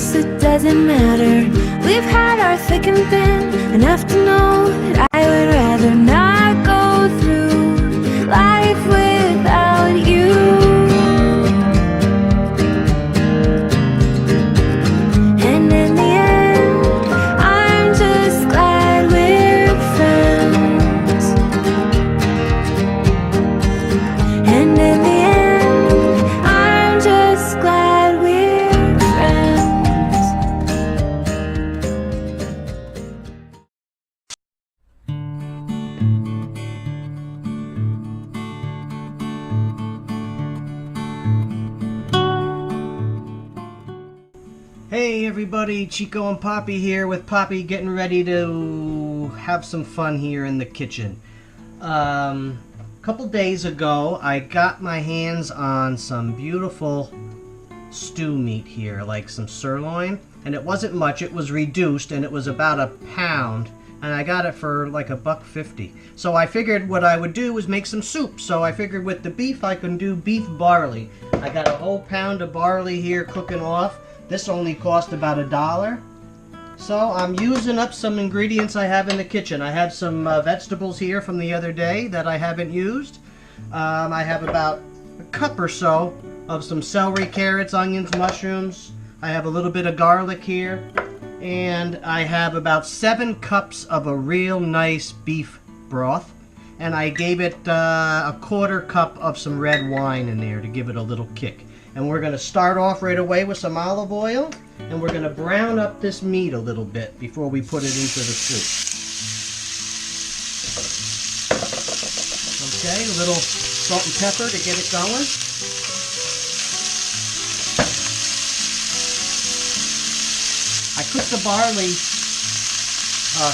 guess it doesn't matter. We've had our thick and thin, enough to know that I would rather not go through life without you. And in the end, I'm just glad we're friends. And in the end, I'm just glad we're friends. Hey everybody, Chico and Poppy here with Poppy getting ready to have some fun here in the kitchen. A couple days ago I got my hands on some beautiful stew meat here, like some sirloin, and it wasn't much, it was reduced and it was about a pound, and I got it for like $1.50. So I figured what I would do was make some soup. So I figured with the beef I can do beef barley. I got a whole pound of barley here cooking off. This only cost about $1. So I'm using up some ingredients I have in the kitchen. I have some vegetables here from the other day that I haven't used. I have about a cup or so of some celery, carrots, onions, mushrooms. I have a little bit of garlic here. And I have about 7 cups of a real nice beef broth. And I gave it a 1/4 cup of some red wine in there to give it a little kick. And we're going to start off right away with some olive oil, and we're going to brown up this meat a little bit before we put it into the soup. Okay, a little salt and pepper to get it going. I cook the barley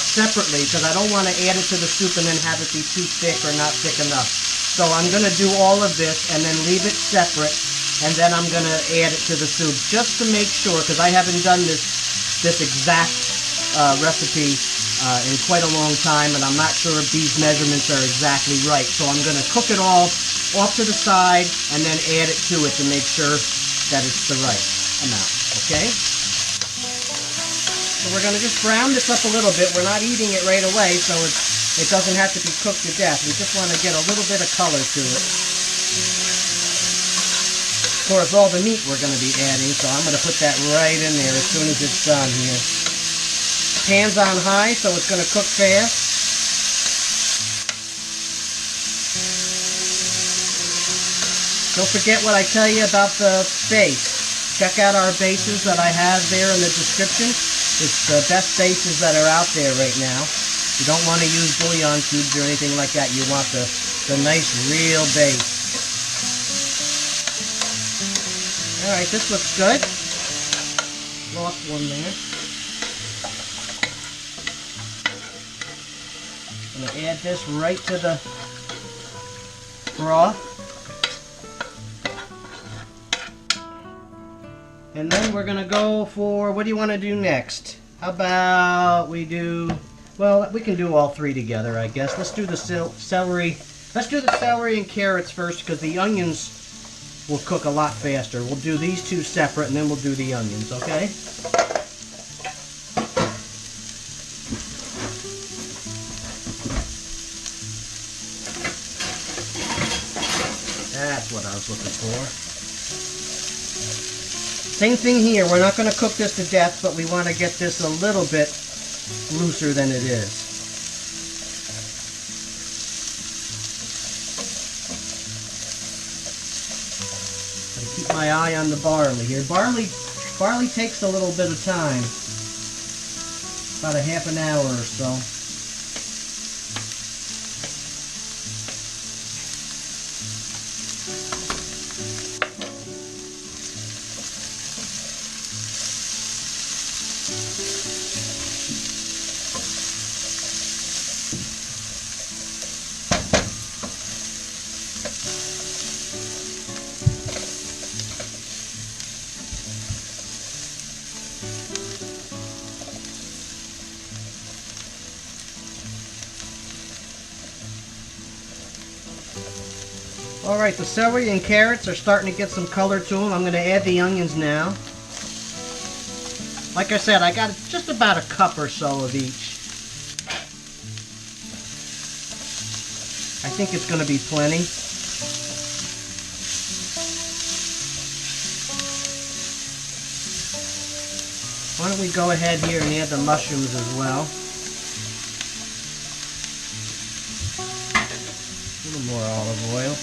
separately because I don't want to add it to the soup and then have it be too thick or not thick enough. So I'm going to do all of this and then leave it separate. And then I'm going to add it to the soup just to make sure, because I haven't done this exact recipe in quite a long time, and I'm not sure if these measurements are exactly right. So I'm going to cook it all off to the side and then add it to it to make sure that it's the right amount, okay? So we're going to just brown this up a little bit. We're not eating it right away, so it doesn't have to be cooked to death. We just want to get a little bit of color to it. Of course, all the meat we're going to be adding, so I'm going to put that right in there as soon as it's done here. Pan's on high, so it's going to cook fast. Don't forget what I tell you about the base. Check out our bases that I have there in the description. It's the best bases that are out there right now. You don't want to use bouillon cubes or anything like that. You want the nice real base. Alright, this looks good. Lost one there. I'm going to add this right to the broth. And then we're going to go for, what do you want to do next? How about we do, well, we can do all 3 together, I guess. Let's do the celery. Let's do the celery and carrots first, because the onions will cook a lot faster. We'll do these 2 separate, and then we'll do the onions, okay? That's what I was looking for. Same thing here. We're not going to cook this to death, but we want to get this a little bit looser than it is. Keep my eye on the barley here. Barley takes a little bit of time. About a half an hour or so. Alright, the celery and carrots are starting to get some color to them. I'm going to add the onions now. Like I said, I got just about a cup or so of each. I think it's going to be plenty. Why don't we go ahead here and add the mushrooms as well. A little more olive oil.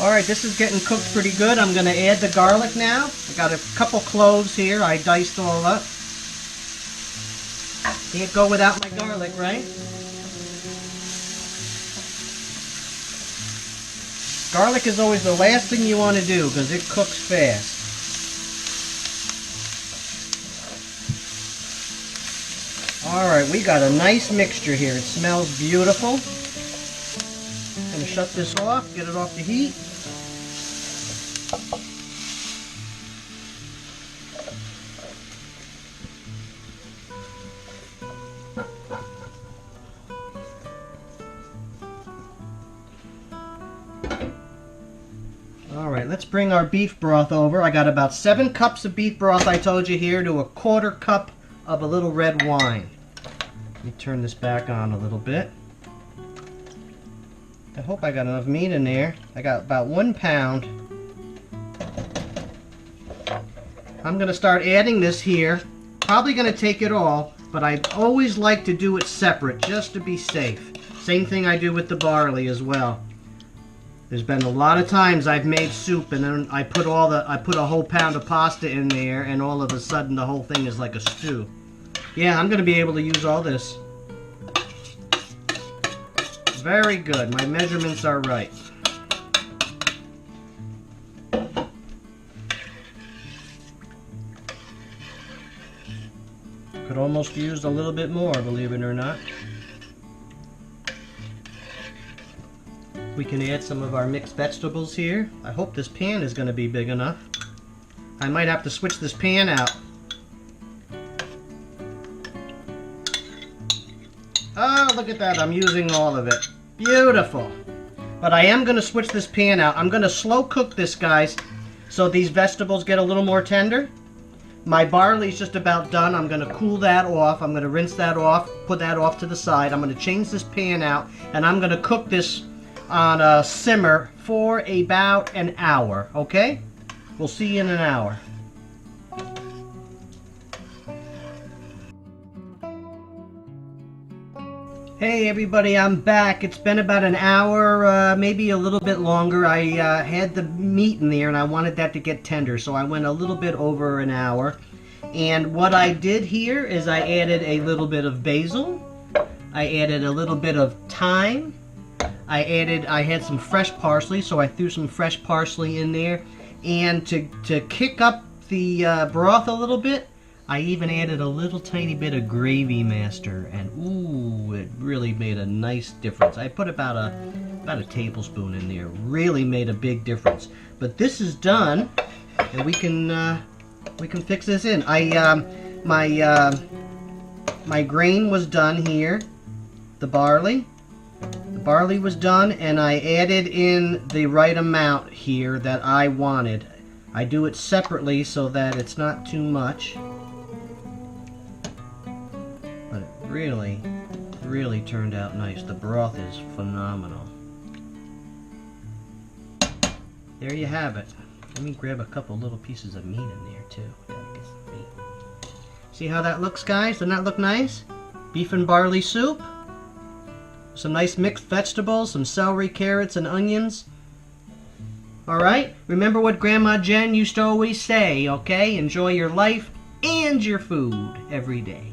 Alright, this is getting cooked pretty good. I'm going to add the garlic now. I got a couple cloves here. I diced all up. Can't go without my garlic, right? Garlic is always the last thing you want to do because it cooks fast. Alright, we got a nice mixture here. It smells beautiful. I'm going to shut this off, get it off the heat. Alright, let's bring our beef broth over. I got about 7 cups of beef broth, I told you here, to a 1/4 cup of a little red wine. Let me turn this back on a little bit. I hope I got enough meat in there. I got about 1 pound. I'm going to start adding this here. Probably going to take it all, but I always like to do it separate just to be safe. Same thing I do with the barley as well. There's been a lot of times I've made soup and then I put a whole pound of pasta in there and all of a sudden the whole thing is like a stew. Yeah, I'm going to be able to use all this. Very good. My measurements are right. Could almost use a little bit more, believe it or not. We can add some of our mixed vegetables here. I hope this pan is going to be big enough. I might have to switch this pan out. Oh, look at that. I'm using all of it. Beautiful. But I am going to switch this pan out. I'm going to slow cook this, guys, so these vegetables get a little more tender. My barley's just about done. I'm going to cool that off. I'm going to rinse that off, put that off to the side. I'm going to change this pan out, and I'm going to cook this on a simmer for about an hour, okay? We'll see you in an hour. Hey everybody, I'm back. It's been about an hour, maybe a little bit longer. I had the meat in there and I wanted that to get tender, so I went a little bit over an hour. And what I did here is I added a little bit of basil. I added a little bit of thyme. I had some fresh parsley, so I threw some fresh parsley in there. And to kick up the broth a little bit, I even added a little tiny bit of gravy master, and ooh, it really made a nice difference. I put about a tablespoon in there. Really made a big difference. But this is done, and we can fix this in. My grain was done here, the barley. The barley was done, and I added in the right amount here that I wanted. I do it separately so that it's not too much. But it really turned out nice. The broth is phenomenal. There you have it. Let me grab a couple little pieces of meat in there too. Get some meat. See how that looks, guys? Doesn't that look nice? Beef and barley soup. Some nice mixed vegetables, some celery, carrots, and onions. Alright? Remember what Grandma Jen used to always say, okay? Enjoy your life and your food every day.